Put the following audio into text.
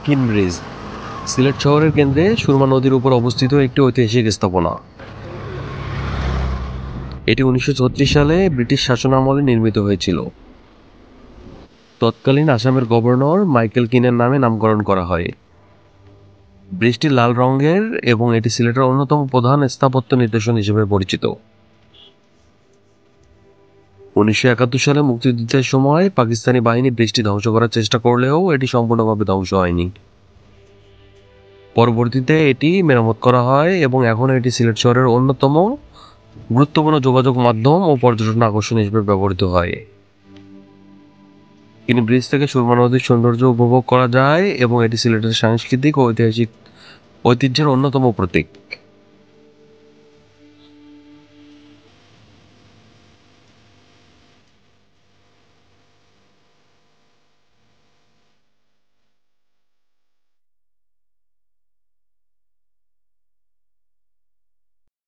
কিন ব্রিজ সিলেট শহরের কেন্দ্রে সুরমা নদীর উপর অবস্থিত একটি ঐতিহাসিক স্থাপনা। এটি 1936 সালে ব্রিটিশ শাসনামলে নির্মিত হয়েছিল। তৎকালীন আসামের গভর্নর মাইকেল কিনের নামে নামকরণ করা হয়। ব্রিজটি লাল রঙের এবং এটি সিলেটের অন্যতম প্রধান স্থাপত্য নিদর্শন হিসেবে পরিচিত। 1971 সালে মুক্তিযুদ্ধের সময় পাকিস্তানি বাহিনী ব্রিজটি ধ্বংস করার চেষ্টা করলেও এটি সম্পূর্ণভাবে ধ্বংস হয়নি। পরবর্তীতে এটি মেরামত করা হয় এবং এখন এটি সিলেট শহরের অন্যতম গুরুত্বপূর্ণ যোগাযোগ মাধ্যম ও পর্যটন আকর্ষণ হিসেবে ব্যবহৃত হয়। কিন ব্রিজ থেকে সুরমা নদীর সৌন্দর্য উপভোগ করা যায় এবং এটি সিলেটের সাংস্কৃতিক ও ঐতিহাসিক ঐতিহ্যের অন্যতম প্রতীক।